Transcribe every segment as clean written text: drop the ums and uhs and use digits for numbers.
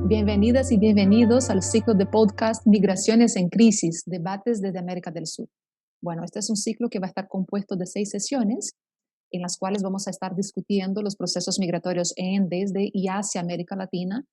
Bienvenidas y bienvenidos al ciclo de podcast Migraciones en Crisis, debates desde América del Sur. Bueno, este es un ciclo que va a estar compuesto de 6 sesiones en las cuales vamos a estar discutiendo los procesos migratorios en, desde y hacia América Latina,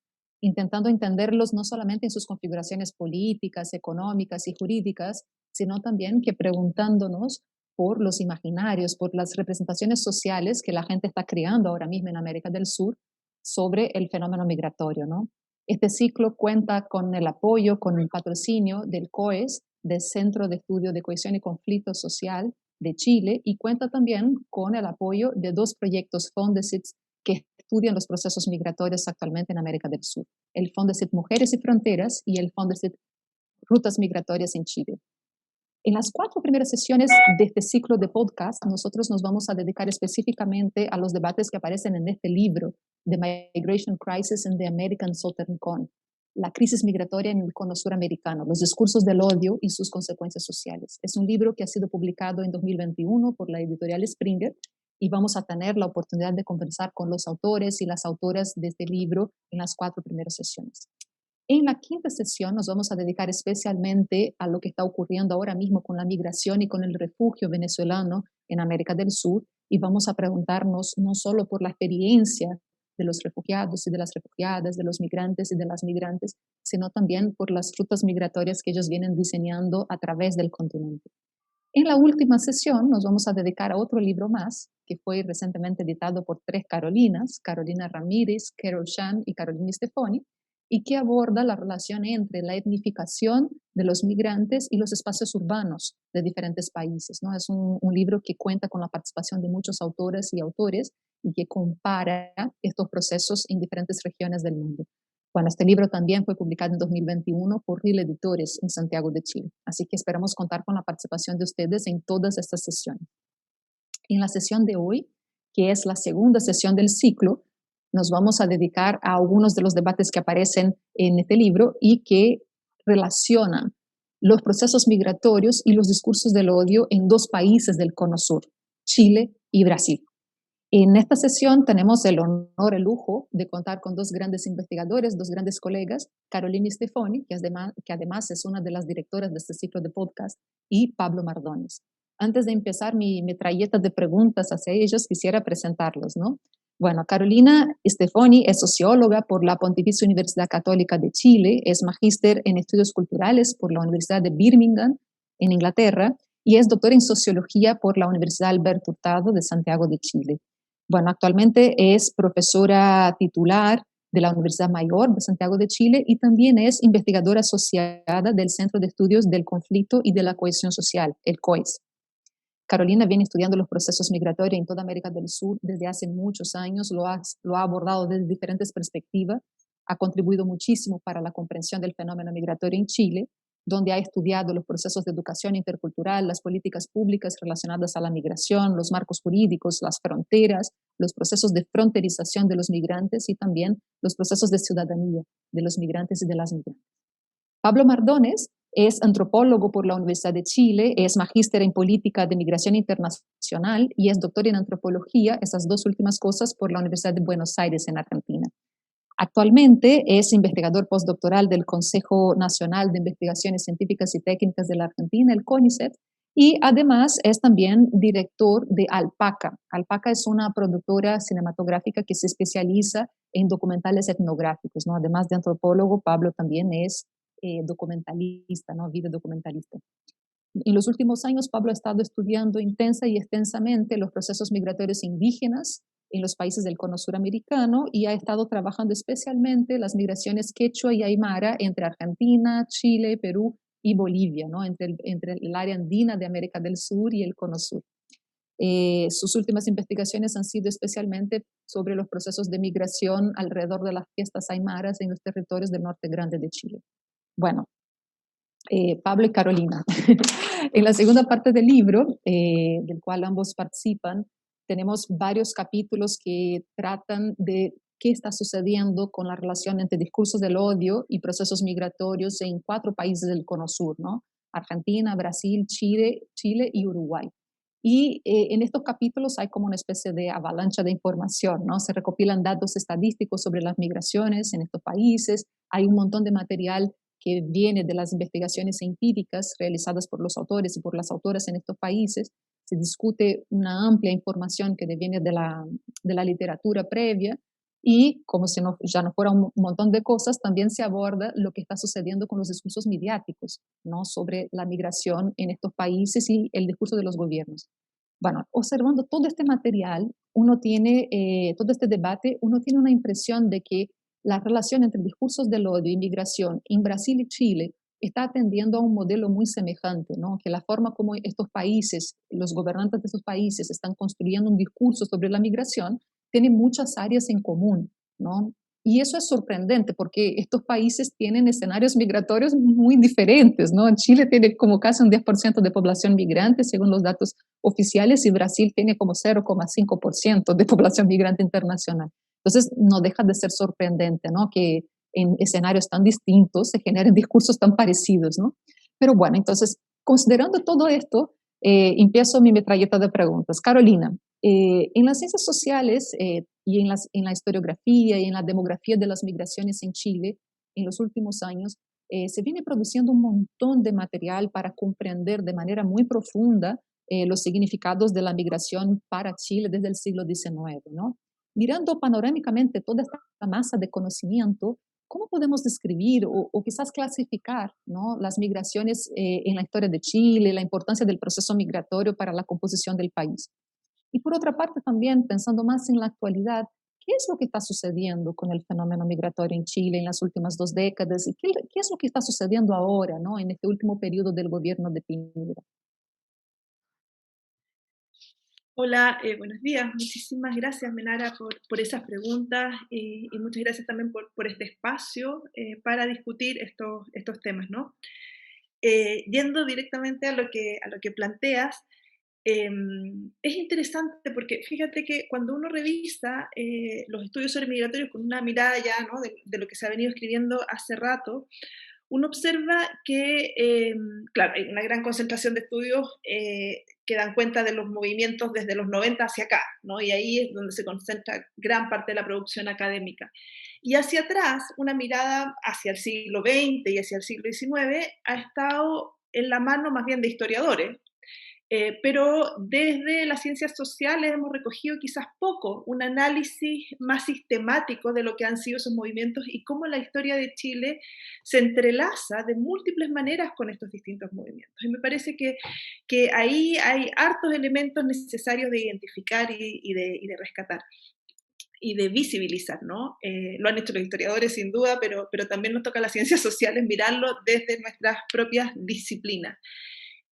intentando entenderlos no solamente en sus configuraciones políticas, económicas y jurídicas, sino también que preguntándonos por los imaginarios, por las representaciones sociales que la gente está creando ahora mismo en América del Sur sobre el fenómeno migratorio, ¿no? Este ciclo cuenta con el apoyo, con el patrocinio del COES, del Centro de Estudio de Cohesión y Conflicto Social de Chile, y cuenta también con el apoyo de 2 proyectos Fondesit que estudian los procesos migratorios actualmente en América del Sur, el Fondesit Mujeres y Fronteras y el Fondesit Rutas Migratorias en Chile. En las 4 primeras sesiones de este ciclo de podcast, nosotros nos vamos a dedicar específicamente a los debates que aparecen en este libro, The Migration Crisis in the American Southern Cone, la crisis migratoria en el cono suramericano, los discursos del odio y sus consecuencias sociales. Es un libro que ha sido publicado en 2021 por la editorial Springer y vamos a tener la oportunidad de conversar con los autores y las autoras de este libro en las 4 primeras sesiones. En la quinta sesión nos vamos a dedicar especialmente a lo que está ocurriendo ahora mismo con la migración y con el refugio venezolano en América del Sur, y vamos a preguntarnos no solo por la experiencia de los refugiados y de las refugiadas, de los migrantes y de las migrantes, sino también por las rutas migratorias que ellos vienen diseñando a través del continente. En la última sesión nos vamos a dedicar a otro libro más, que fue recientemente editado por 3 Carolinas, Carolina Ramírez, Carol Chan y Carolina Stefani, y que aborda la relación entre la etnificación de los migrantes y los espacios urbanos de diferentes países, ¿no? Es un libro que cuenta con la participación de muchos autores y autores y que compara estos procesos en diferentes regiones del mundo. Bueno, este libro también fue publicado en 2021 por RIL Editores en Santiago de Chile, así que esperamos contar con la participación de ustedes en todas estas sesiones. En la sesión de hoy, que es la segunda sesión del ciclo, nos vamos a dedicar a algunos de los debates que aparecen en este libro y que relacionan los procesos migratorios y los discursos del odio en 2 países del Cono Sur, Chile y Brasil. En esta sesión tenemos el honor, el lujo de contar con 2 grandes investigadores, 2 grandes colegas, Carolina Stefani, que además es una de las directoras de este ciclo de podcast, y Pablo Mardones. Antes de empezar mi metralleta de preguntas hacia ellos, quisiera presentarlos, ¿no? Bueno, Carolina Stefani es socióloga por la Pontificia Universidad Católica de Chile, es magíster en estudios culturales por la Universidad de Birmingham, en Inglaterra, y es doctora en sociología por la Universidad Alberto Hurtado de Santiago de Chile. Bueno, actualmente es profesora titular de la Universidad Mayor de Santiago de Chile y también es investigadora asociada del Centro de Estudios del Conflicto y de la Cohesión Social, el COES. Carolina viene estudiando los procesos migratorios en toda América del Sur desde hace muchos años, lo ha abordado desde diferentes perspectivas, ha contribuido muchísimo para la comprensión del fenómeno migratorio en Chile, donde ha estudiado los procesos de educación intercultural, las políticas públicas relacionadas a la migración, los marcos jurídicos, las fronteras, los procesos de fronterización de los migrantes y también los procesos de ciudadanía de los migrantes y de las migrantes. Pablo Mardones es antropólogo por la Universidad de Chile, es magíster en política de migración internacional y es doctor en antropología, esas 2 últimas cosas, por la Universidad de Buenos Aires en Argentina. Actualmente es investigador postdoctoral del Consejo Nacional de Investigaciones Científicas y Técnicas de la Argentina, el CONICET, y además es también director de Alpaca. Alpaca es una productora cinematográfica que se especializa en documentales etnográficos, ¿no? Además de antropólogo, Pablo también es documentalista, ¿no? Videodocumentalista. En los últimos años, Pablo ha estado estudiando intensa y extensamente los procesos migratorios indígenas en los países del cono suramericano y ha estado trabajando especialmente las migraciones quechua y aymara entre Argentina, Chile, Perú y Bolivia, ¿no? entre el área andina de América del Sur y el cono sur. Sus últimas investigaciones han sido especialmente sobre los procesos de migración alrededor de las fiestas aymaras en los territorios del norte grande de Chile. Bueno, Pablo y Carolina. En la segunda parte del libro, del cual ambos participan, tenemos varios capítulos que tratan de qué está sucediendo con la relación entre discursos del odio y procesos migratorios en 4 países del Cono Sur, ¿no? Argentina, Brasil, Chile y Uruguay. Y en estos capítulos hay como una especie de avalancha de información, ¿no? Se recopilan datos estadísticos sobre las migraciones en estos países, Hay un montón de material que viene de las investigaciones empíricas realizadas por los autores y por las autoras en estos países. Se discute una amplia información que viene de la literatura previa y, como si no, ya no fuera un montón de cosas, también se aborda lo que está sucediendo con los discursos mediáticos, ¿no? Sobre la migración en estos países y el discurso de los gobiernos. Bueno, observando todo este material, uno tiene, todo este debate, uno tiene una impresión de que la relación entre discursos del odio e inmigración en Brasil y Chile está atendiendo a un modelo muy semejante, ¿no? Que la forma como estos países, los gobernantes de estos países están construyendo un discurso sobre la migración, tiene muchas áreas en común, ¿no? Y eso es sorprendente porque estos países tienen escenarios migratorios muy diferentes, ¿no? Chile tiene como casi un 10% de población migrante, según los datos oficiales, y Brasil tiene como 0,5% de población migrante internacional. Entonces, no deja de ser sorprendente, ¿no? Que en escenarios tan distintos se generen discursos tan parecidos, ¿no? Pero bueno, entonces, considerando todo esto, empiezo mi metralleta de preguntas. Carolina, en las ciencias sociales y en la historiografía y en la demografía de las migraciones en Chile, en los últimos años, se viene produciendo un montón de material para comprender de manera muy profunda los significados de la migración para Chile desde el siglo XIX, ¿no? Mirando panorámicamente toda esta masa de conocimiento, ¿cómo podemos describir o quizás clasificar, ¿no? Las migraciones en la historia de Chile, la importancia del proceso migratorio para la composición del país? Y por otra parte también, pensando más en la actualidad, ¿qué es lo que está sucediendo con el fenómeno migratorio en Chile en las últimas 2 décadas? ¿Y qué es lo que está sucediendo ahora, ¿no? En este último periodo del gobierno de Piñera? Hola, buenos días. Muchísimas gracias, Menara, por esas preguntas y muchas gracias también por este espacio para discutir estos temas, ¿no? Yendo directamente a lo que planteas, es interesante porque fíjate que cuando uno revisa los estudios sobre migratorios con una mirada ya, ¿no? de lo que se ha venido escribiendo hace rato, uno observa que, claro, hay una gran concentración de estudios que dan cuenta de los movimientos desde los 90 hacia acá, ¿no? Y ahí es donde se concentra gran parte de la producción académica. Y hacia atrás, una mirada hacia el siglo XX y hacia el siglo XIX ha estado en la mano más bien de historiadores, pero desde las ciencias sociales hemos recogido quizás poco, un análisis más sistemático de lo que han sido esos movimientos y cómo la historia de Chile se entrelaza de múltiples maneras con estos distintos movimientos. Y me parece que ahí hay hartos elementos necesarios de identificar y de rescatar y de visibilizar, ¿no? Lo han hecho los historiadores sin duda, pero también nos toca a las ciencias sociales mirarlo desde nuestras propias disciplinas.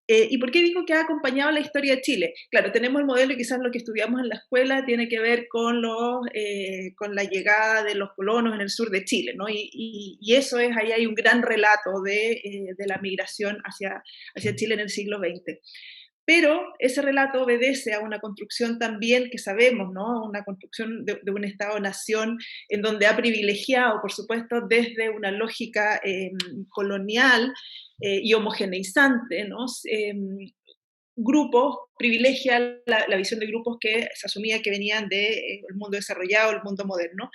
¿Y por qué digo que ha acompañado la historia de Chile? Claro, tenemos el modelo y quizás lo que estudiamos en la escuela tiene que ver con la llegada de los colonos en el sur de Chile, ¿no? Y eso es, ahí hay un gran relato de la migración hacia Chile en el siglo XX. Pero ese relato obedece a una construcción también que sabemos, ¿no? Una construcción de un Estado-nación en donde ha privilegiado, por supuesto, desde una lógica colonial y homogeneizante, ¿no? Grupos, privilegia la visión de grupos que se asumía que venían del mundo desarrollado, el mundo moderno,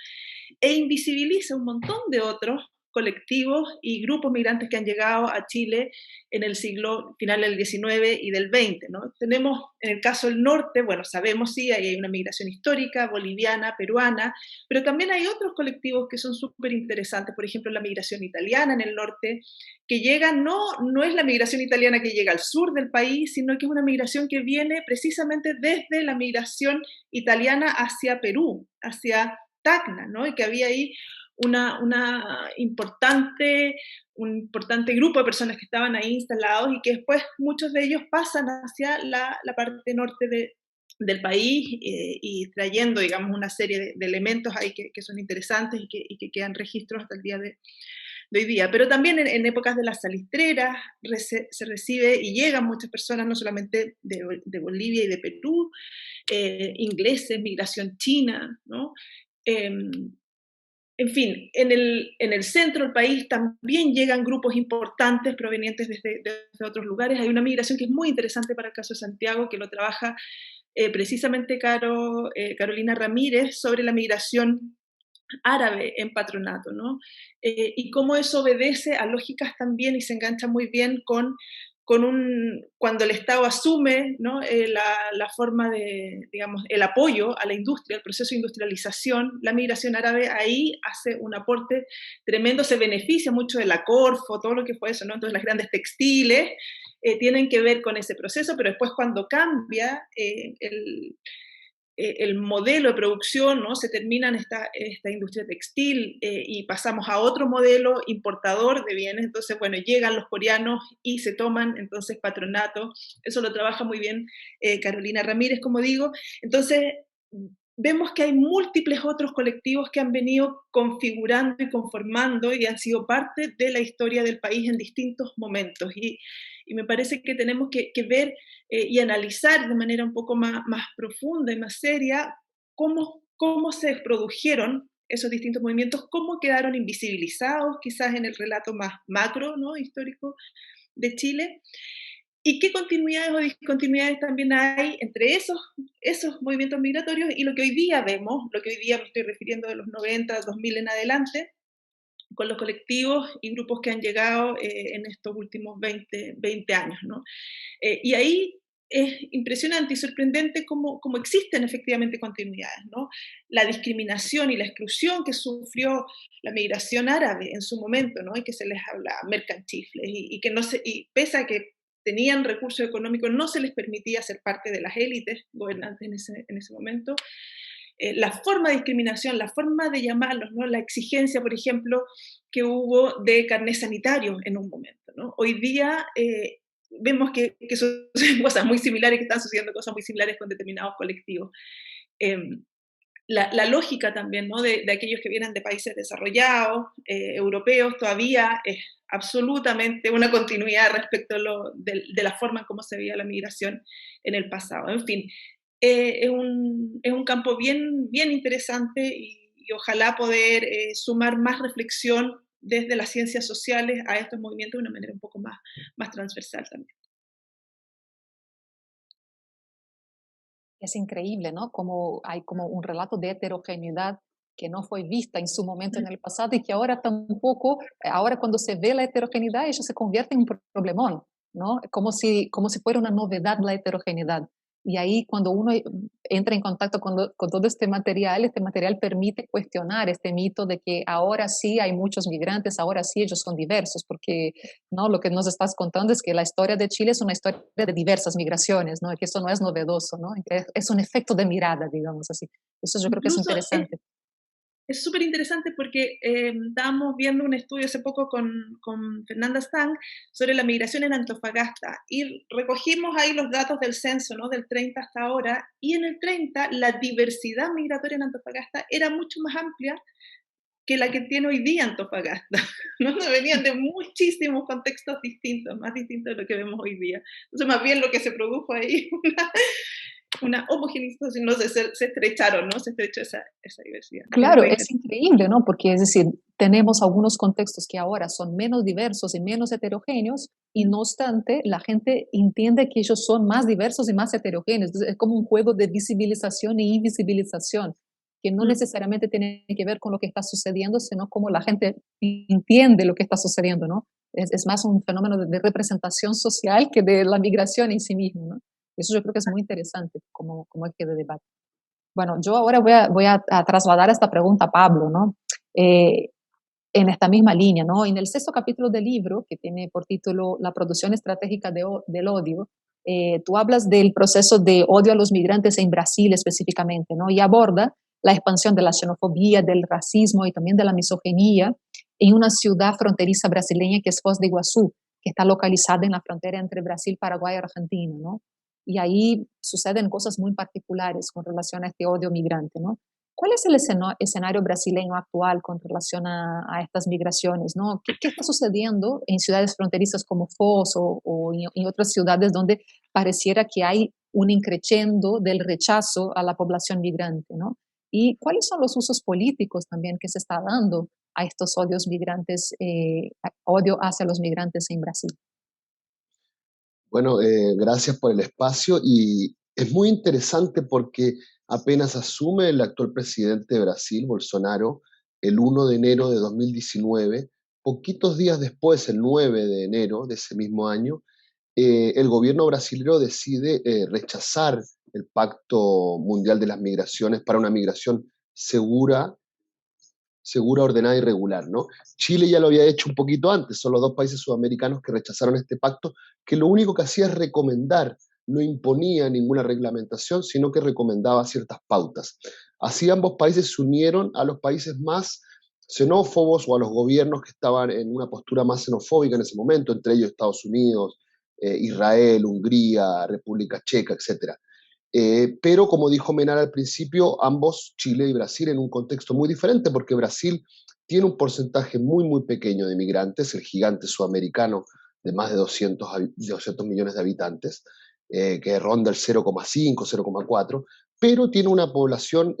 e invisibiliza un montón de otros colectivos y grupos migrantes que han llegado a Chile en el siglo final del XIX y del XX, ¿no? Tenemos en el caso del norte, bueno, sabemos sí, ahí hay una migración histórica, boliviana, peruana, pero también hay otros colectivos que son súper interesantes, por ejemplo, la migración italiana en el norte, que llega, no es la migración italiana que llega al sur del país, sino que es una migración que viene precisamente desde la migración italiana hacia Perú, hacia Tacna, ¿no? Y que había ahí una importante, un importante grupo de personas que estaban ahí instalados y que después muchos de ellos pasan hacia la parte norte del país y trayendo, digamos, una serie de elementos ahí que son interesantes y que quedan registros hasta el día de hoy día. Pero también en épocas de las salitreras se recibe y llegan muchas personas, no solamente de Bolivia y de Perú, ingleses, migración china, ¿no? Eh, en fin, en el centro del país también llegan grupos importantes provenientes desde otros lugares. Hay una migración que es muy interesante para el caso de Santiago, que lo trabaja precisamente Carolina Ramírez sobre la migración árabe en Patronato, ¿no? Y cómo eso obedece a lógicas también y se engancha muy bien cuando el Estado asume, ¿no? La forma de, digamos, el apoyo a la industria, el proceso de industrialización, la migración árabe ahí hace un aporte tremendo, se beneficia mucho de la Corfo, todo lo que fue eso, ¿no? Entonces las grandes textiles tienen que ver con ese proceso, pero después cuando cambia el modelo de producción, ¿no? Se termina en esta industria textil y pasamos a otro modelo importador de bienes, entonces, bueno, llegan los coreanos y se toman entonces Patronato, eso lo trabaja muy bien Carolina Ramírez, como digo, entonces vemos que hay múltiples otros colectivos que han venido configurando y conformando y han sido parte de la historia del país en distintos momentos y me parece que tenemos que ver y analizar de manera un poco más profunda y más seria cómo se produjeron esos distintos movimientos, cómo quedaron invisibilizados quizás en el relato más macro, ¿no? Histórico de Chile, y qué continuidades o discontinuidades también hay entre esos movimientos migratorios y lo que hoy día vemos, lo que hoy día me estoy refiriendo de los 90, 2000 en adelante, con los colectivos y grupos que han llegado en estos últimos 20 años, ¿no? Y ahí es impresionante y sorprendente cómo existen efectivamente continuidades, ¿no? La discriminación y la exclusión que sufrió la migración árabe en su momento, ¿no? Y que se les habla mercantiles y que no se, y pese a que tenían recursos económicos, no se les permitía ser parte de las élites gobernantes en ese momento. La forma de discriminación, la forma de llamarlos, ¿no? La exigencia, por ejemplo, que hubo de carnet sanitario en un momento, ¿no? Hoy día vemos que son cosas muy similares, que están sucediendo cosas muy similares con determinados colectivos. Eh, la lógica también, ¿no? de aquellos que vienen de países desarrollados, europeos, todavía es absolutamente una continuidad respecto de la forma en cómo se veía la migración en el pasado. En fin, es un campo bien interesante y ojalá poder sumar más reflexión desde las ciencias sociales a estos movimientos de una manera un poco más transversal también. Es increíble, ¿no? Como hay como un relato de heterogeneidad que no fue vista en su momento en el pasado y que ahora tampoco, ahora cuando se ve la heterogeneidad, ello se convierte en un problemón, ¿no? Como si fuera una novedad la heterogeneidad. Y ahí cuando uno entra en contacto con todo este material permite cuestionar este mito de que ahora sí hay muchos migrantes, ahora sí ellos son diversos, porque ¿no? Lo que nos estás contando es que la historia de Chile es una historia de diversas migraciones, ¿no? Y que eso no es novedoso, ¿no? Es un efecto de mirada, digamos así. Eso yo creo que es Incluso interesante. es súper interesante porque estábamos viendo un estudio hace poco con Fernanda Stang sobre la migración en Antofagasta y recogimos ahí los datos del censo, ¿no? Del 30 hasta ahora, y en el 30 la diversidad migratoria en Antofagasta era mucho más amplia que la que tiene hoy día Antofagasta, ¿no? Venían de muchísimos contextos distintos, más distintos de lo que vemos hoy día. Entonces, más bien lo que se produjo ahí, una homogeneización, no sé, se estrecharon, ¿no? Se estrechó esa diversidad. Claro, Fue es interesante. increíble, ¿no? Porque es decir, tenemos algunos contextos que ahora son menos diversos y menos heterogéneos, y no obstante, la gente entiende que ellos son más diversos y más heterogéneos. Entonces, es como un juego de visibilización e invisibilización, que no Mm. necesariamente tiene que ver con lo que está sucediendo, sino cómo la gente entiende lo que está sucediendo, ¿no? Es más un fenómeno de representación social que de la migración en sí mismo, ¿no? Eso yo creo que es muy interesante como eje de debate. Bueno, yo ahora voy a trasladar esta pregunta a Pablo, ¿no? Eh, en esta misma línea, ¿no? En el sexto capítulo del libro, que tiene por título La producción estratégica del odio, tú hablas del proceso de odio a los migrantes en Brasil específicamente, ¿no? Y aborda la expansión de la xenofobia, del racismo y también de la misoginia en una ciudad fronteriza brasileña que es Foz de Iguazú, que está localizada en la frontera entre Brasil, Paraguay y Argentina, ¿no? Y ahí suceden cosas muy particulares con relación a este odio migrante, ¿no? ¿Cuál es el escenario brasileño actual con relación a estas migraciones? ¿No? ¿Qué está sucediendo en ciudades fronterizas como Foz o en otras ciudades donde pareciera que hay un increciendo del rechazo a la población migrante? ¿No? ¿Y cuáles son los usos políticos también que se está dando a estos odios migrantes, odio hacia los migrantes en Brasil? Bueno, gracias por el espacio y es muy interesante porque apenas asume el actual presidente de Brasil, Bolsonaro, el 1 de enero de 2019, poquitos días después, el 9 de enero de ese mismo año, el gobierno brasileño decide rechazar el Pacto Mundial de las Migraciones para una migración segura, ordenada y regular, ¿no? Chile ya lo había hecho un poquito antes, son los dos países sudamericanos que rechazaron este pacto, que lo único que hacía es recomendar, no imponía ninguna reglamentación, sino que recomendaba ciertas pautas. Así ambos países se unieron a los países más xenófobos o a los gobiernos que estaban en una postura más xenofóbica en ese momento, entre ellos Estados Unidos, Israel, Hungría, República Checa, etcétera. Pero como dijo Menal al principio, ambos, Chile y Brasil, en un contexto muy diferente, porque Brasil tiene un porcentaje muy, muy pequeño de migrantes, el gigante sudamericano de más de 200 millones de habitantes, que ronda el 0,5, 0,4, pero tiene una población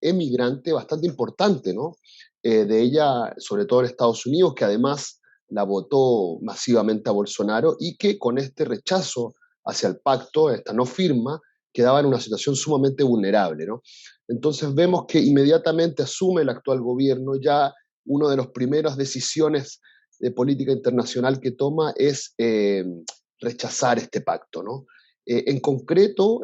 emigrante bastante importante, ¿no? De ella, sobre todo en Estados Unidos, que además la votó masivamente a Bolsonaro y que con este rechazo hacia el pacto, esta no firma, quedaba en una situación sumamente vulnerable, ¿no? Entonces vemos que inmediatamente asume el actual gobierno, ya una de las primeras decisiones de política internacional que toma es rechazar este pacto, ¿no? En concreto,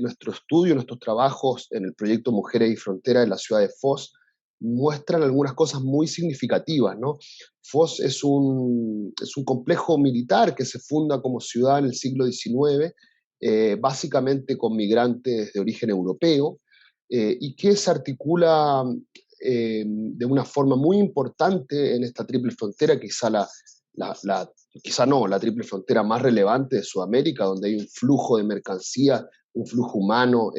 nuestro estudio, nuestros trabajos en el proyecto Mujeres y Fronteras en la ciudad de Foz muestran algunas cosas muy significativas, ¿no? Foz es un complejo militar que se funda como ciudad en el siglo XIX, básicamente con migrantes de origen europeo, y que se articula de una forma muy importante en esta triple frontera, quizá no, la triple frontera más relevante de Sudamérica, donde hay un flujo de mercancía, un flujo humano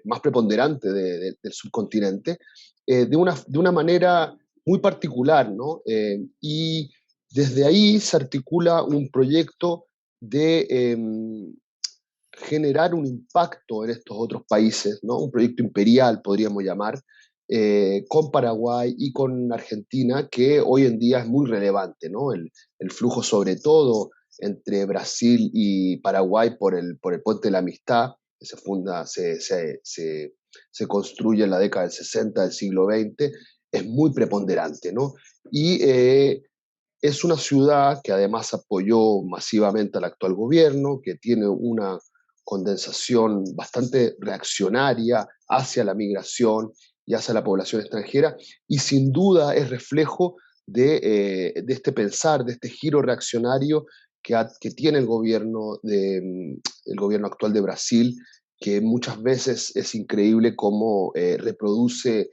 más preponderante del subcontinente, de una manera muy particular, ¿no? Y desde ahí se articula un proyecto de generar un impacto en estos otros países, ¿no? Un proyecto imperial, podríamos llamar, con Paraguay y con Argentina, que hoy en día es muy relevante, ¿no? El flujo, sobre todo, entre Brasil y Paraguay por el Puente de la Amistad, que se construye en la década del 60 del siglo XX, es muy preponderante, ¿no? Y es una ciudad que además apoyó masivamente al actual gobierno, que tiene una condensación bastante reaccionaria hacia la migración y hacia la población extranjera, y sin duda es reflejo de este pensar, de este giro reaccionario que tiene el gobierno actual de Brasil, que muchas veces es increíble cómo reproduce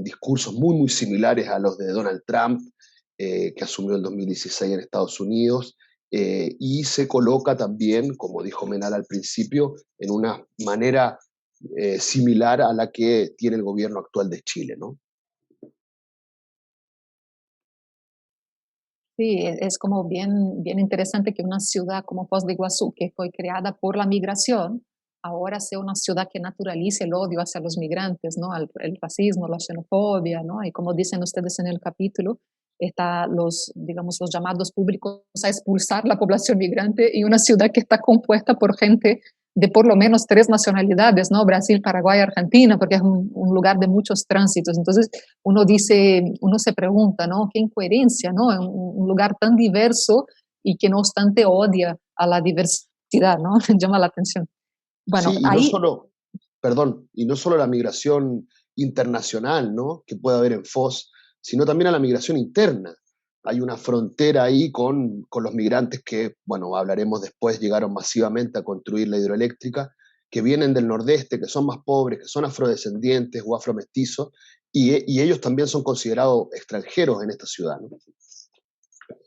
discursos muy, muy similares a los de Donald Trump, que asumió en 2016 en Estados Unidos, y se coloca también, como dijo Menal al principio, en una manera similar a la que tiene el gobierno actual de Chile, ¿no? Sí, es como bien interesante que una ciudad como Foz de Iguazú, que fue creada por la migración, ahora sea una ciudad que naturalice el odio hacia los migrantes, ¿no? El racismo, la xenofobia, ¿no? Y como dicen ustedes en el capítulo, está digamos, los llamados públicos a expulsar la población migrante y una ciudad que está compuesta por gente de por lo menos tres nacionalidades, ¿no? Brasil, Paraguay, Argentina, porque es un lugar de muchos tránsitos. Entonces, uno se pregunta, ¿no? Qué incoherencia, ¿no? En un lugar tan diverso y que no obstante odia a la diversidad, ¿no? Llama la atención. Bueno, Sí, ahí, y no solo la migración internacional, ¿no? Que puede haber en Foz, sino también a la migración interna. Hay una frontera ahí con los migrantes que, bueno, hablaremos después, llegaron masivamente a construir la hidroeléctrica, que vienen del nordeste, que son más pobres, que son afrodescendientes o afromestizos, y ellos también son considerados extranjeros en esta ciudad, ¿no?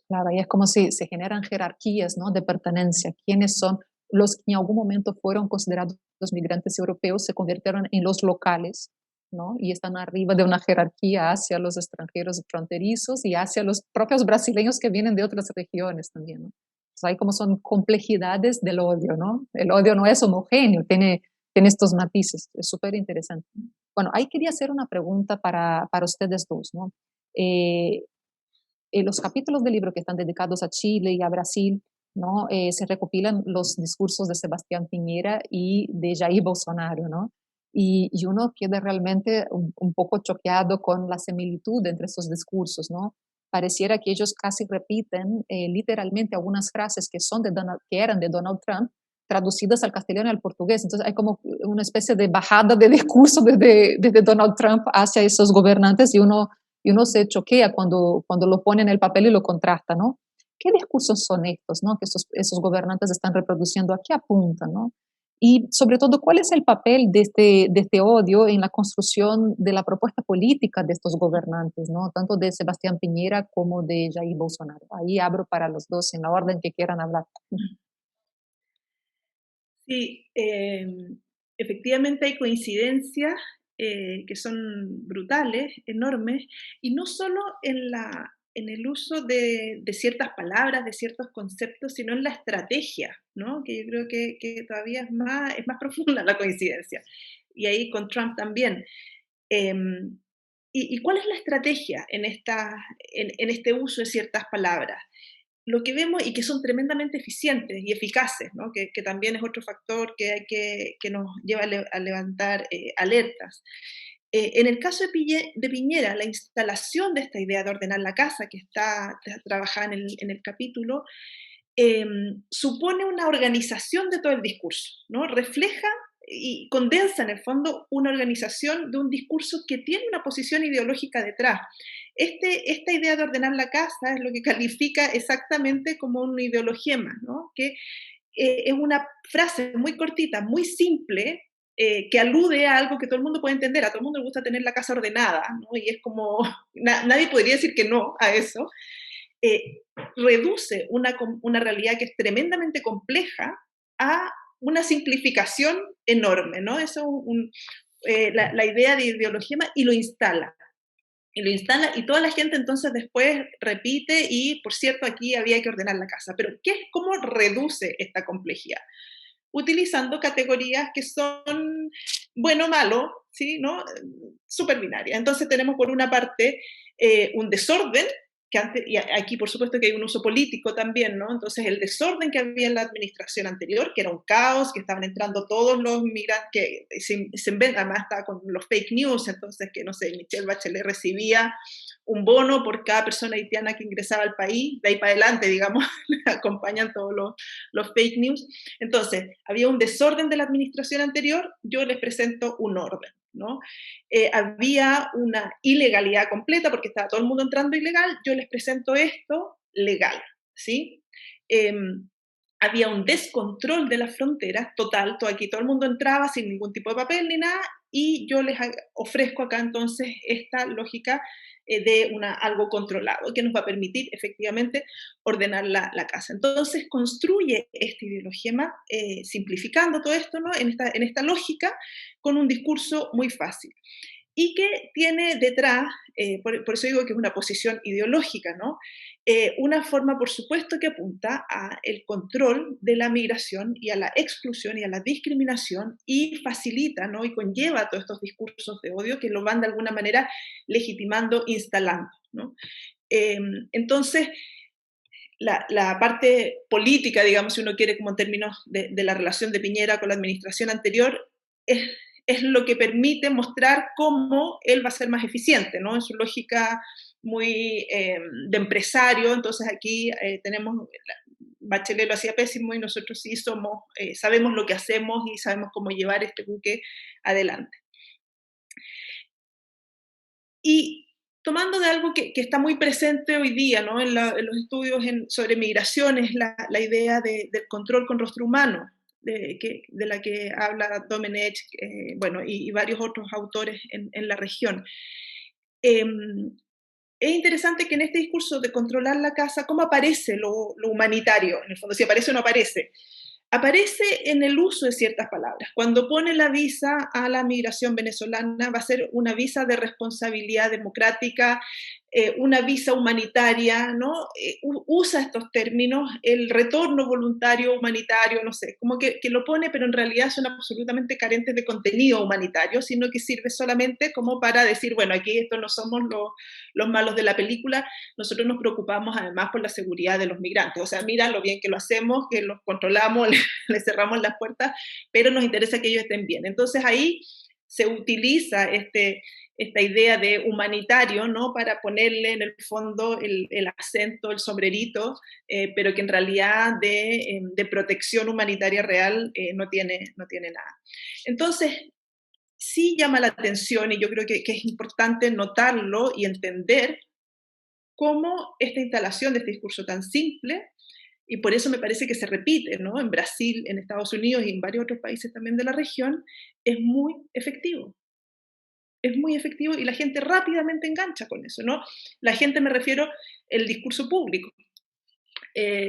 claro, ahí es como si se generan jerarquías, ¿no? De pertenencia. ¿Quiénes son los que en algún momento fueron considerados los migrantes europeos, se convirtieron en los locales, ¿no? Y están arriba de una jerarquía hacia los extranjeros fronterizos y hacia los propios brasileños que vienen de otras regiones también, ¿no? Entonces, hay como son complejidades del odio, ¿no? El odio no es homogéneo, tiene estos matices. Es súper interesante. Bueno, ahí quería hacer una pregunta para ustedes dos, ¿no? Eh, en los capítulos del libro que están dedicados a Chile y a Brasil, ¿no? Se recopilan los discursos de Sebastián Piñera y de Jair Bolsonaro, ¿no? y uno queda realmente un poco choqueado con la similitud entre esos discursos, ¿no? Pareciera que ellos casi repiten literalmente algunas frases que, que eran de Donald Trump, traducidas al castellano y al portugués. Entonces hay como una especie de bajada de discurso desde Donald Trump hacia esos gobernantes y uno se choquea cuando lo pone en el papel y lo contrasta, ¿no? ¿Qué discursos son estos, ¿no? Que esos gobernantes están reproduciendo? ¿A qué apuntan, no? Y sobre todo, ¿cuál es el papel de este odio en la construcción de la propuesta política de estos gobernantes, ¿no? Tanto de Sebastián Piñera como de Jair Bolsonaro? Ahí abro para los dos en la orden que quieran hablar. Sí, efectivamente hay coincidencias que son brutales, enormes, y no solo en el uso de ciertas palabras, de ciertos conceptos, sino en la estrategia, ¿no? Que yo creo que todavía es más profunda la coincidencia. Y ahí con Trump también. Em, ¿Y cuál es la estrategia en este uso de ciertas palabras? Lo que vemos y que son tremendamente eficientes y eficaces, ¿no? Que también es otro factor que nos lleva a levantar alertas. En el caso de Piñera, la instalación de esta idea de ordenar la casa, que está trabajada en el capítulo, supone una organización de todo el discurso, ¿no? Refleja y condensa en el fondo una organización de un discurso que tiene una posición ideológica detrás. Esta idea de ordenar la casa es lo que califica exactamente como un ideologiema, ¿no? Que es una frase muy cortita, muy simple, que alude a algo que todo el mundo puede entender. A todo el mundo le gusta tener la casa ordenada, ¿no? Y es como, nadie podría decir que no a eso. Reduce una realidad que es tremendamente compleja a una simplificación enorme, ¿no? Eso es la idea de ideología y lo instala. Y lo instala y toda la gente entonces después repite y, por cierto, aquí había que ordenar la casa. Pero ¿cómo reduce esta complejidad? Utilizando categorías que son bueno, malo, ¿sí? ¿No? Súper binarias. Entonces tenemos por una parte un desorden, que antes, y aquí por supuesto que hay un uso político también, ¿no? Entonces el desorden que había en la administración anterior, que era un caos, que estaban entrando todos los migrantes, que se inventa, además está con los fake news, entonces que no sé, Michelle Bachelet recibía un bono por cada persona haitiana que ingresaba al país, de ahí para adelante, digamos, acompañan todos los fake news. Entonces, había un desorden de la administración anterior, yo les presento un orden, ¿no? Había una ilegalidad completa porque estaba todo el mundo entrando ilegal, yo les presento esto legal, ¿sí? Había un descontrol de las fronteras total, aquí todo el mundo entraba sin ningún tipo de papel ni nada, y yo les ofrezco acá entonces esta lógica de algo controlado que nos va a permitir efectivamente ordenar la casa. Entonces construye este ideologiema simplificando todo esto, ¿no? En esta lógica con un discurso muy fácil y que tiene detrás, por eso digo que es una posición ideológica, ¿no? Una forma, por supuesto, que apunta a el control de la migración y a la exclusión y a la discriminación y facilita, ¿no? Y conlleva todos estos discursos de odio que lo van de alguna manera legitimando, instalando, ¿no? Entonces, la parte política, digamos, si uno quiere, como en términos de la relación de Piñera con la administración anterior, es lo que permite mostrar cómo él va a ser más eficiente, ¿no? En su lógica muy de empresario, entonces aquí tenemos, Bachelet lo hacía pésimo y nosotros sí sabemos lo que hacemos y sabemos cómo llevar este buque adelante. Y tomando de algo que está muy presente hoy día, ¿no? En los estudios sobre migraciones, la idea del control con rostro humano, de la que habla Domenech, bueno, y varios otros autores en la región. Es interesante que en este discurso de controlar la casa, ¿cómo aparece lo humanitario? En el fondo, si aparece o no aparece. Aparece en el uso de ciertas palabras. Cuando pone la visa a la migración venezolana, va a ser una visa de responsabilidad democrática, una visa humanitaria, ¿no? Usa estos términos, el retorno voluntario humanitario, no sé, como que lo pone, pero en realidad son absolutamente carentes de contenido humanitario, sino que sirve solamente como para decir, bueno, aquí estos no somos los malos de la película, nosotros nos preocupamos además por la seguridad de los migrantes. O sea, mira lo bien que lo hacemos, que los controlamos, les cerramos las puertas, pero nos interesa que ellos estén bien. Entonces ahí se utiliza esta idea de humanitario, ¿no? Para ponerle en el fondo el acento, el sombrerito, pero que en realidad de protección humanitaria real no tiene nada. Entonces, sí llama la atención y yo creo que es importante notarlo y entender cómo esta instalación de este discurso tan simple, y por eso me parece que se repite, ¿no? En Brasil, en Estados Unidos y en varios otros países también de la región, es muy efectivo. Es muy efectivo y la gente rápidamente engancha con eso, ¿no? La gente, me refiero, el discurso público eh,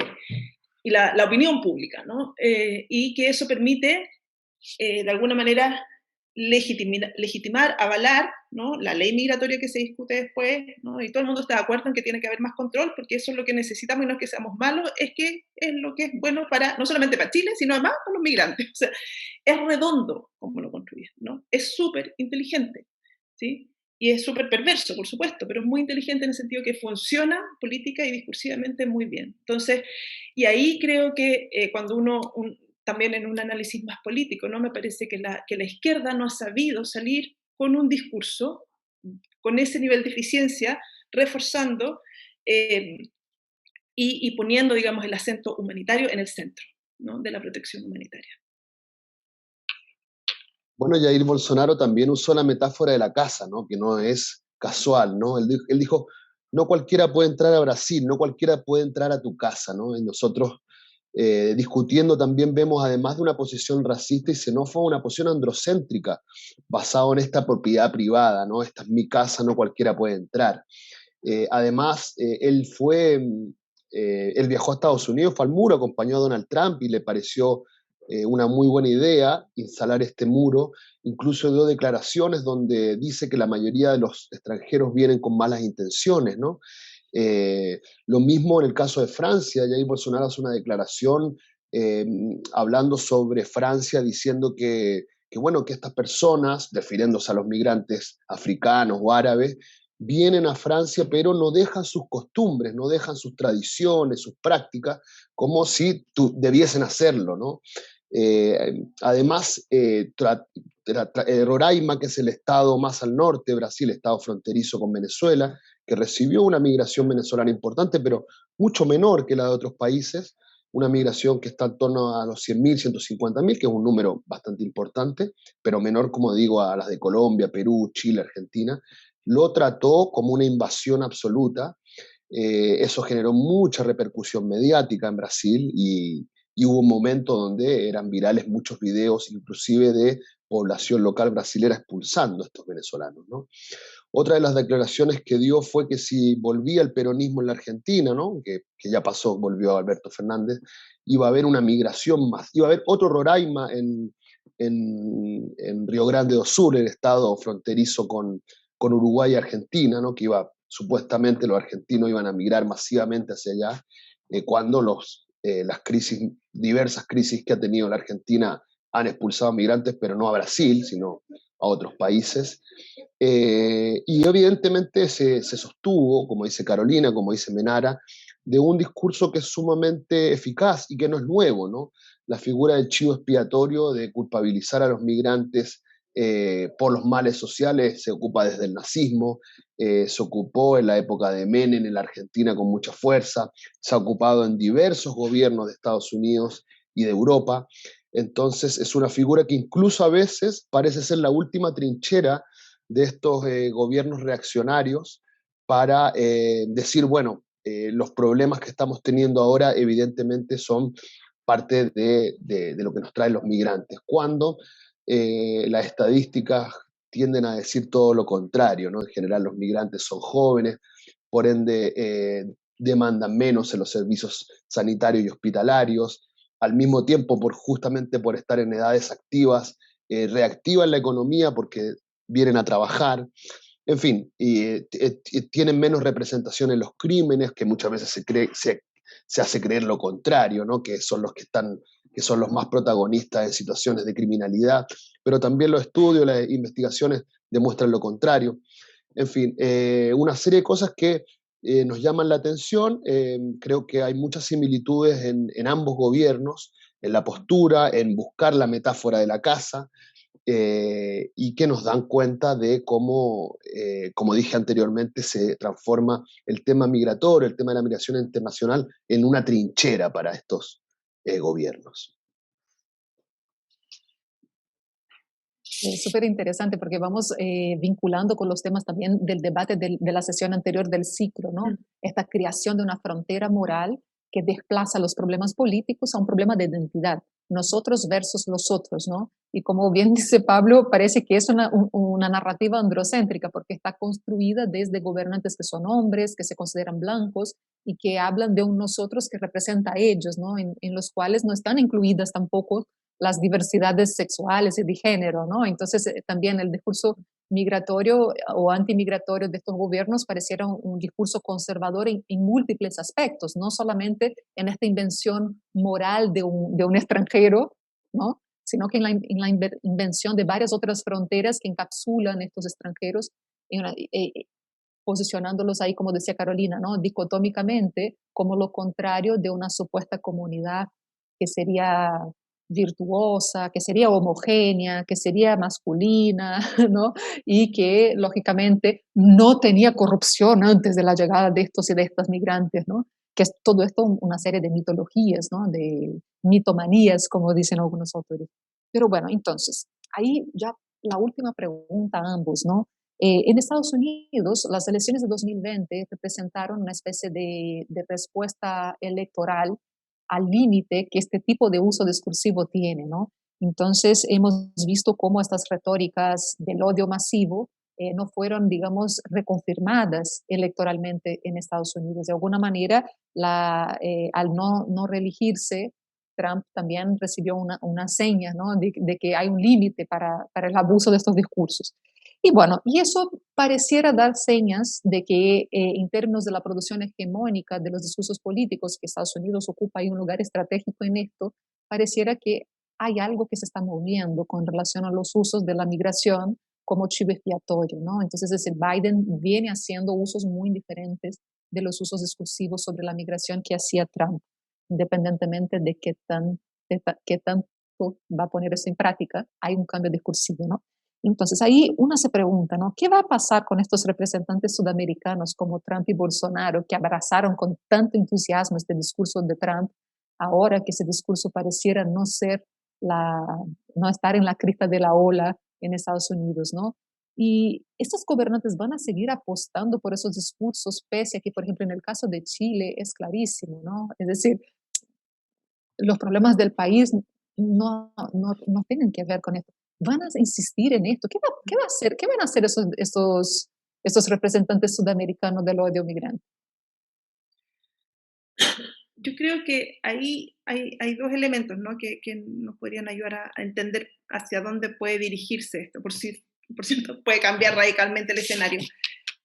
y la opinión pública, ¿no? Y que eso permite, de alguna manera, legitimar, avalar, ¿no? La ley migratoria que se discute después, ¿no? Y todo el mundo está de acuerdo en que tiene que haber más control, porque eso es lo que necesitamos y no es que seamos malos, es que es lo que es bueno para, no solamente para Chile, sino además para los migrantes. O sea, es redondo como lo construyen, ¿no? Es súper inteligente, ¿sí? Y es súper perverso, por supuesto, pero es muy inteligente en el sentido que funciona política y discursivamente muy bien. Entonces, y ahí creo que cuando también en un análisis más político, ¿no? Me parece que la izquierda no ha sabido salir con un discurso con ese nivel de eficiencia, reforzando eh, y poniendo, digamos, el acento humanitario en el centro, ¿no? De la protección humanitaria. Bueno, Jair Bolsonaro también usó la metáfora de la casa, ¿no? Que no es casual, ¿no? Él dijo, no cualquiera puede entrar a Brasil, no cualquiera puede entrar a tu casa, ¿no? Y nosotros discutiendo también vemos, además de una posición racista y xenófoba, una posición androcéntrica, basada en esta propiedad privada, ¿no? Esta es mi casa, no cualquiera puede entrar. Además, él viajó a Estados Unidos, fue al muro, acompañó a Donald Trump y le pareció una muy buena idea instalar este muro. Incluso dio declaraciones donde dice que la mayoría de los extranjeros vienen con malas intenciones, ¿no? Lo mismo en el caso de Francia, Jair Bolsonaro hace una declaración hablando sobre Francia, diciendo bueno, que estas personas, refiriéndose a los migrantes africanos o árabes, vienen a Francia, pero no dejan sus costumbres, no dejan sus tradiciones, sus prácticas, como si debiesen hacerlo, ¿no? Además, Roraima, que es el estado más al norte, Brasil, estado fronterizo con Venezuela, que recibió una migración venezolana importante, pero mucho menor que la de otros países, una migración que está en torno a los 100.000, 150.000, que es un número bastante importante, pero menor, como digo, a las de Colombia, Perú, Chile, Argentina. Lo trató como una invasión absoluta. Eso generó mucha repercusión mediática en Brasil y hubo un momento donde eran virales muchos videos, inclusive de población local brasilera expulsando a estos venezolanos, ¿no? Otra de las declaraciones que dio fue que si volvía el peronismo en la Argentina, ¿no? que ya pasó, volvió Alberto Fernández, iba a haber una migración más, iba a haber otro Roraima en Río Grande do Sul, el estado fronterizo con Uruguay y Argentina, ¿no? Que supuestamente los argentinos iban a migrar masivamente hacia allá, cuando las diversas crisis que ha tenido la Argentina han expulsado migrantes, pero no a Brasil, sino a otros países. Y evidentemente se sostuvo, como dice Carolina, como dice Menara, de un discurso que es sumamente eficaz y que no es nuevo, ¿no? La figura del chivo expiatorio, de culpabilizar a los migrantes por los males sociales, se ocupa desde el nazismo, se ocupó en la época de Menem en la Argentina con mucha fuerza, se ha ocupado en diversos gobiernos de Estados Unidos y de Europa. Entonces es una figura que incluso a veces parece ser la última trinchera de estos gobiernos reaccionarios para decir, bueno, los problemas que estamos teniendo ahora evidentemente son parte de lo que nos traen los migrantes, cuando las estadísticas tienden a decir todo lo contrario, ¿no? En general los migrantes son jóvenes, por ende demandan menos en los servicios sanitarios y hospitalarios, al mismo tiempo justamente por estar en edades activas, reactivan la economía porque vienen a trabajar, en fin, y tienen menos representación en los crímenes, que muchas veces se hace creer lo contrario, ¿no? Que son los más protagonistas en situaciones de criminalidad, pero también los estudios, las investigaciones demuestran lo contrario. En fin, una serie de cosas que nos llaman la atención. Creo que hay muchas similitudes en ambos gobiernos, en la postura, en buscar la metáfora de la casa, y que nos dan cuenta de cómo, como dije anteriormente, se transforma el tema migratorio, el tema de la migración internacional, en una trinchera para estos gobiernos. Es súper interesante porque vamos vinculando con los temas también del debate de la sesión anterior del ciclo, ¿no? Esta creación de una frontera moral que desplaza los problemas políticos a un problema de identidad, nosotros versus los otros, ¿no? Y como bien dice Pablo, parece que es una narrativa androcéntrica porque está construida desde gobernantes que son hombres, que se consideran blancos y que hablan de un nosotros que representa a ellos, ¿no? En los cuales no están incluidas tampoco las diversidades sexuales y de género, ¿no? Entonces, también el discurso migratorio o antimigratorio de estos gobiernos pareciera un discurso conservador en múltiples aspectos, no solamente en esta invención moral de un extranjero, ¿no? Sino que en la invención de varias otras fronteras que encapsulan estos extranjeros, posicionándolos ahí, como decía Carolina, ¿no? Dicotómicamente, como lo contrario de una supuesta comunidad que sería virtuosa, que sería homogénea, que sería masculina, ¿no? Y que lógicamente no tenía corrupción antes de la llegada de estos y de estas migrantes, ¿no? Que es todo esto una serie de mitologías, ¿no? De mitomanías, como dicen algunos autores. Pero bueno, entonces, ahí ya la última pregunta a ambos, ¿no? En Estados Unidos, las elecciones de 2020 representaron una especie de respuesta electoral al límite que este tipo de uso discursivo tiene, ¿no? Entonces, hemos visto cómo estas retóricas del odio masivo no fueron, digamos, reconfirmadas electoralmente en Estados Unidos. De alguna manera, al no reelegirse, Trump también recibió una seña, ¿no? De que hay un límite para el abuso de estos discursos. Y bueno, y eso pareciera dar señas de que en términos de la producción hegemónica de los discursos políticos, que Estados Unidos ocupa ahí un lugar estratégico en esto, pareciera que hay algo que se está moviendo con relación a los usos de la migración como chivo expiatorio, ¿no? Entonces, Biden viene haciendo usos muy diferentes de los usos discursivos sobre la migración que hacía Trump, independientemente de qué tanto va a poner eso en práctica, hay un cambio discursivo, ¿no? Entonces ahí uno se pregunta, ¿no? ¿Qué va a pasar con estos representantes sudamericanos como Trump y Bolsonaro que abrazaron con tanto entusiasmo este discurso de Trump, ahora que ese discurso pareciera no estar en la crista de la ola en Estados Unidos, ¿no? Y estos gobernantes van a seguir apostando por esos discursos, pese a que, por ejemplo, en el caso de Chile es clarísimo, ¿no? Es decir, los problemas del país no tienen que ver con esto. Van a insistir en esto. ¿Qué va a hacer? ¿Qué van a hacer esos representantes sudamericanos del odio migrante? Yo creo que ahí hay dos elementos, ¿no? que nos podrían ayudar a entender hacia dónde puede dirigirse esto. Por cierto, puede cambiar radicalmente el escenario.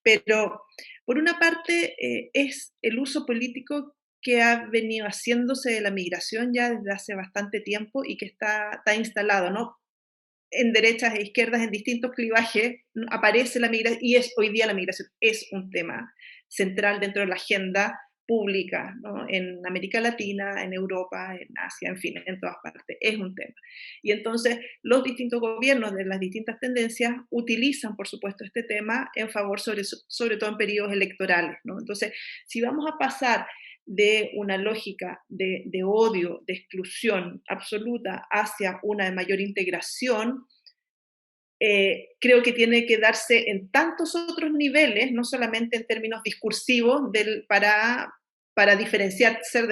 Pero, por una parte, es el uso político que ha venido haciéndose de la migración ya desde hace bastante tiempo y que está instalado, ¿no? En derechas e izquierdas, en distintos clivajes, aparece la migración y hoy día la migración es un tema central dentro de la agenda pública, ¿no? En América Latina, en Europa, en Asia, en fin, en todas partes, es un tema. Y entonces los distintos gobiernos de las distintas tendencias utilizan, por supuesto, este tema en favor, sobre todo en periodos electorales, ¿no? Entonces, si vamos a pasar de una lógica de odio, de exclusión absoluta hacia una de mayor integración, creo que tiene que darse en tantos otros niveles, no solamente en términos discursivos, para diferenciarse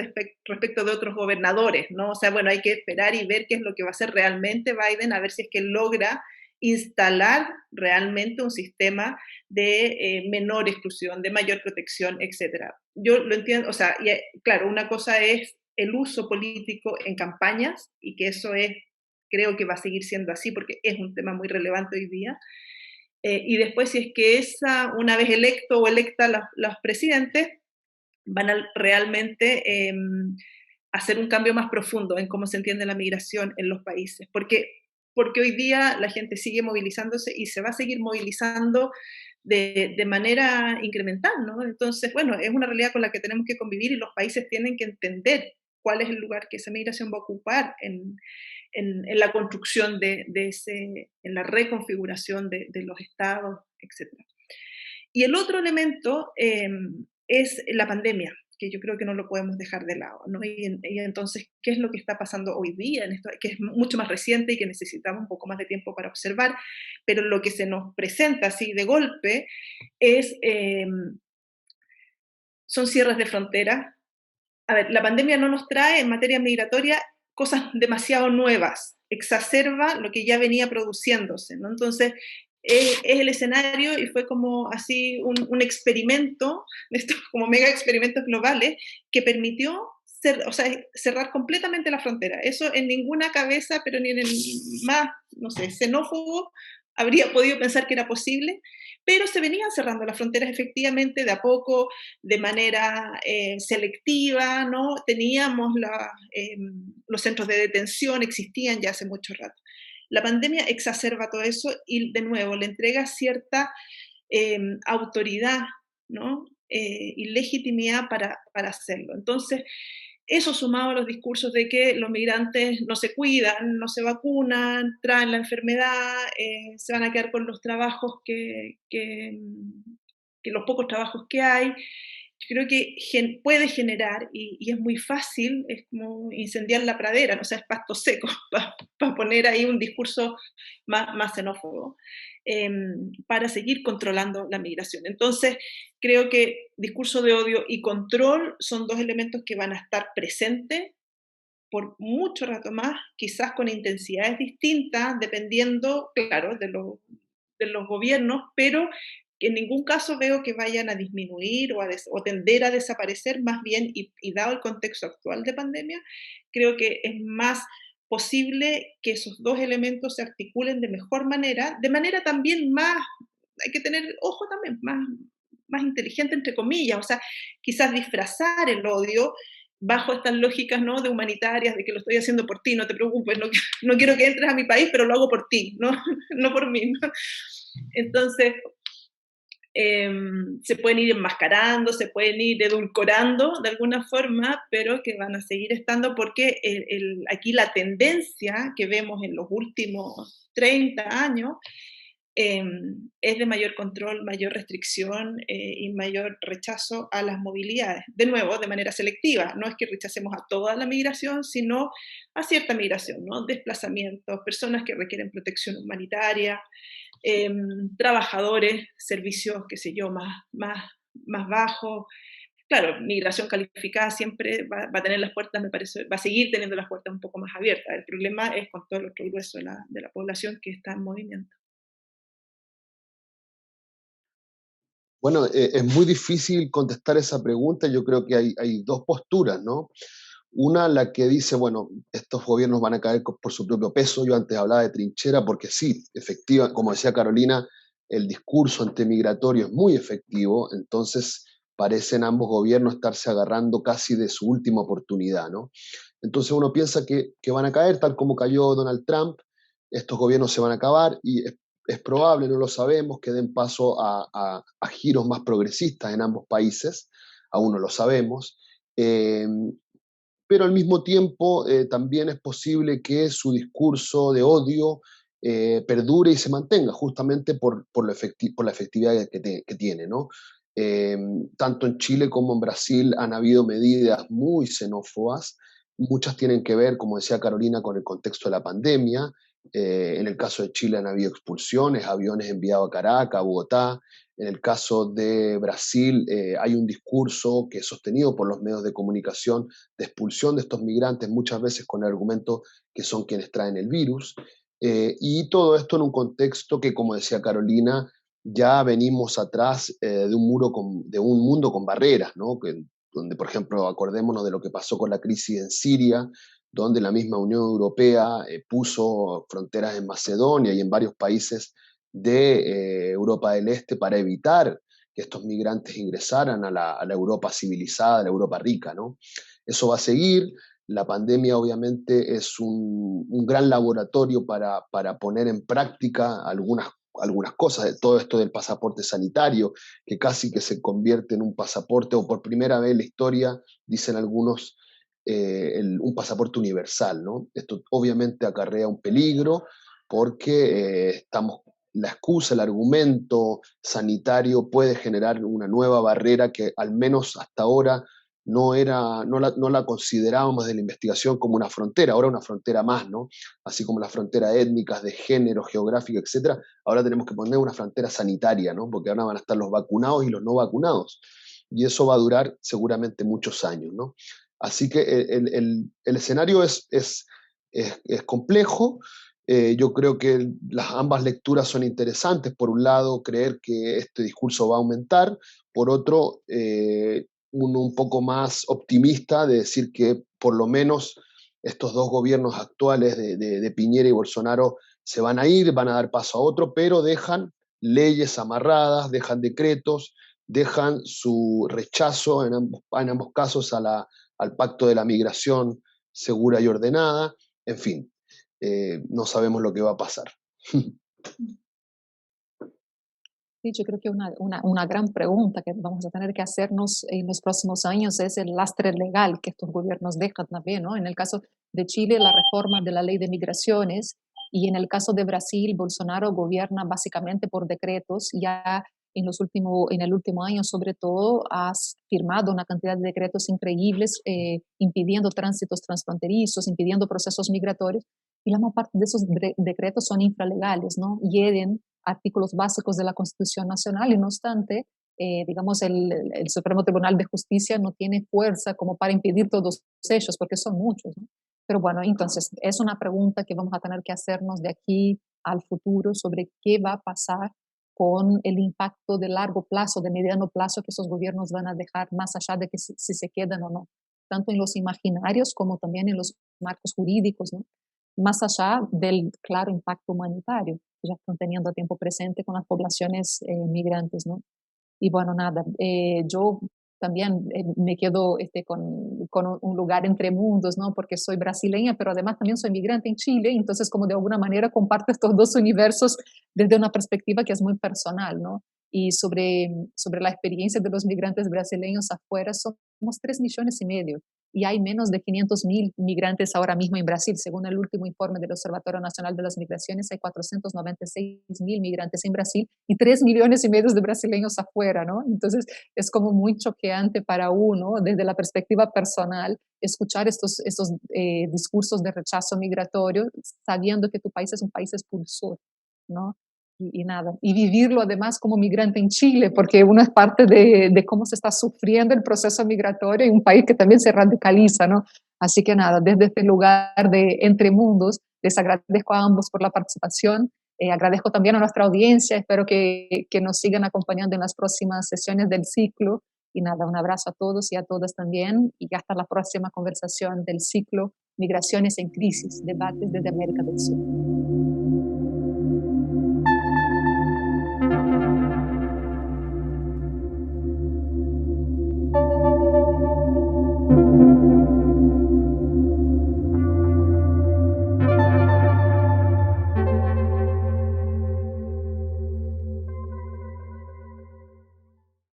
respecto de otros gobernadores, ¿no? O sea, bueno, hay que esperar y ver qué es lo que va a hacer realmente Biden, a ver si es que logra instalar realmente un sistema de menor exclusión, de mayor protección, etcétera. Yo lo entiendo, o sea, claro, una cosa es el uso político en campañas y que eso creo que va a seguir siendo así porque es un tema muy relevante hoy día. Y después, si es que una vez electo o electa los presidentes, van a realmente hacer un cambio más profundo en cómo se entiende la migración en los países. Porque hoy día la gente sigue movilizándose y se va a seguir movilizando de manera incremental, ¿no? Entonces, bueno, es una realidad con la que tenemos que convivir y los países tienen que entender cuál es el lugar que esa migración va a ocupar en la construcción en la reconfiguración de los estados, etc. Y el otro elemento es la pandemia, que yo creo que no lo podemos dejar de lado, ¿no? Y entonces, ¿qué es lo que está pasando hoy día en esto? Que es mucho más reciente y que necesitamos un poco más de tiempo para observar, pero lo que se nos presenta así de golpe es, son cierres de frontera. A ver, la pandemia no nos trae en materia migratoria cosas demasiado nuevas, exacerba lo que ya venía produciéndose, ¿no? Entonces, es el escenario y fue como así un experimento, estos como mega experimentos globales, que permitió cerrar completamente la frontera. Eso en ninguna cabeza, pero ni en el más, no sé, xenófobo, habría podido pensar que era posible, pero se venían cerrando las fronteras efectivamente de a poco, de manera selectiva, ¿no? Teníamos los centros de detención, existían ya hace mucho rato. La pandemia exacerba todo eso y de nuevo le entrega cierta autoridad, ¿no? Y legitimidad para hacerlo. Entonces, eso sumado a los discursos de que los migrantes no se cuidan, no se vacunan, traen la enfermedad, se van a quedar con los trabajos que los pocos trabajos que hay. Yo creo que puede generar, y es muy fácil, es como incendiar la pradera, ¿no? O sea, es pasto seco, para poner ahí un discurso más xenófobo, para seguir controlando la migración. Entonces, creo que discurso de odio y control son dos elementos que van a estar presentes por mucho rato más, quizás con intensidades distintas, dependiendo, claro, de los gobiernos, pero que en ningún caso veo que vayan a disminuir o tender a desaparecer, más bien, y dado el contexto actual de pandemia, creo que es más posible que esos dos elementos se articulen de manera también más, hay que tener ojo también, más inteligente, entre comillas, o sea, quizás disfrazar el odio bajo estas lógicas, ¿no?, de humanitarias, de que lo estoy haciendo por ti, no te preocupes, no quiero que entres a mi país, pero lo hago por ti, no, no por mí, ¿no? Entonces, se pueden ir enmascarando, se pueden ir edulcorando de alguna forma, pero que van a seguir estando porque aquí la tendencia que vemos en los últimos 30 años es de mayor control, mayor restricción y mayor rechazo a las movilidades. De nuevo, de manera selectiva, no es que rechacemos a toda la migración, sino a cierta migración, ¿no? Desplazamientos, personas que requieren protección humanitaria, trabajadores, servicios, qué sé yo, más bajos. Claro, migración calificada siempre va a tener las puertas, me parece, va a seguir teniendo las puertas un poco más abiertas. El problema es con todo el otro grueso de la población que está en movimiento. Bueno, es muy difícil contestar esa pregunta. Yo creo que hay dos posturas, ¿no? Una, la que dice, bueno, estos gobiernos van a caer por su propio peso. Yo antes hablaba de trinchera porque sí, efectiva, como decía Carolina, el discurso antimigratorio es muy efectivo, entonces parecen ambos gobiernos estarse agarrando casi de su última oportunidad, ¿no? Entonces uno piensa que van a caer, tal como cayó Donald Trump, estos gobiernos se van a acabar y es probable, no lo sabemos, que den paso a giros más progresistas en ambos países, aún no lo sabemos. Pero al mismo tiempo también es posible que su discurso de odio perdure y se mantenga, justamente por la efectividad que tiene, ¿no? Eh, Tanto en Chile como en Brasil han habido medidas muy xenófobas, muchas tienen que ver, como decía Carolina, con el contexto de la pandemia. En el caso de Chile han habido expulsiones, aviones enviados a Caracas, a Bogotá. En el caso de Brasil hay un discurso que es sostenido por los medios de comunicación de expulsión de estos migrantes, muchas veces con el argumento que son quienes traen el virus. Y todo esto en un contexto que, como decía Carolina, ya venimos atrás de un mundo con barreras, ¿no? Donde, por ejemplo, acordémonos de lo que pasó con la crisis en Siria, donde la misma Unión Europea puso fronteras en Macedonia y en varios países de Europa del Este para evitar que estos migrantes ingresaran a la Europa civilizada, a la Europa rica, ¿no? Eso va a seguir. La pandemia obviamente es un gran laboratorio para poner en práctica algunas cosas, de todo esto del pasaporte sanitario, que casi que se convierte en un pasaporte, o por primera vez en la historia, dicen algunos, un pasaporte universal, ¿no? Esto obviamente acarrea un peligro porque la excusa, el argumento sanitario puede generar una nueva barrera que al menos hasta ahora no la considerábamos de la investigación como una frontera, ahora una frontera más, ¿no? Así como las fronteras étnicas, de género, geográfica, etcétera, ahora tenemos que poner una frontera sanitaria, ¿no? Porque ahora van a estar los vacunados y los no vacunados. Y eso va a durar seguramente muchos años, ¿no? Así que el escenario es complejo. Yo creo que ambas lecturas son interesantes. Por un lado, creer que este discurso va a aumentar. Por otro, uno un poco más optimista de decir que por lo menos estos dos gobiernos actuales de Piñera y Bolsonaro se van a ir, van a dar paso a otro, pero dejan leyes amarradas, dejan decretos, dejan su rechazo en ambos casos al pacto de la migración segura y ordenada. En fin, no sabemos lo que va a pasar. Sí, yo creo que una gran pregunta que vamos a tener que hacernos en los próximos años es el lastre legal que estos gobiernos dejan también, ¿no? En el caso de Chile, la reforma de la ley de migraciones, y en el caso de Brasil, Bolsonaro gobierna básicamente por decretos. Ya en el último año, sobre todo, has firmado una cantidad de decretos increíbles, impidiendo tránsitos transfronterizos, impidiendo procesos migratorios, y la mayor parte de esos decretos son infralegales, ¿no? Hieren artículos básicos de la Constitución Nacional, y no obstante, digamos, el Supremo Tribunal de Justicia no tiene fuerza como para impedir todos ellos, porque son muchos, ¿no? Pero bueno, entonces es una pregunta que vamos a tener que hacernos de aquí al futuro sobre qué va a pasar con el impacto de largo plazo, de mediano plazo que esos gobiernos van a dejar, más allá de que si se quedan o no, tanto en los imaginarios como también en los marcos jurídicos, ¿no? Más allá del claro impacto humanitario que ya están teniendo a tiempo presente con las poblaciones migrantes, ¿no? Y bueno, nada, yo también me quedo con un lugar entre mundos, ¿no? Porque soy brasileña, pero además también soy migrante en Chile, entonces como de alguna manera comparto estos dos universos desde una perspectiva que es muy personal, ¿no? Y sobre la experiencia de los migrantes brasileños afuera, somos 3,5 millones, y hay menos de 500.000 migrantes ahora mismo en Brasil. Según el último informe del Observatorio Nacional de las Migraciones, hay 496.000 migrantes en Brasil y 3,5 millones de brasileños afuera, ¿no? Entonces es como muy choqueante para uno, desde la perspectiva personal, escuchar estos discursos de rechazo migratorio, sabiendo que tu país es un país expulsor, ¿no? Y nada, y vivirlo además como migrante en Chile, porque uno es parte de cómo se está sufriendo el proceso migratorio en un país que también se radicaliza, ¿no? Así que nada, desde este lugar de Entre Mundos, les agradezco a ambos por la participación, agradezco también a nuestra audiencia, espero que nos sigan acompañando en las próximas sesiones del ciclo, y nada, un abrazo a todos y a todas también, y hasta la próxima conversación del ciclo Migraciones en Crisis, debates desde América del Sur.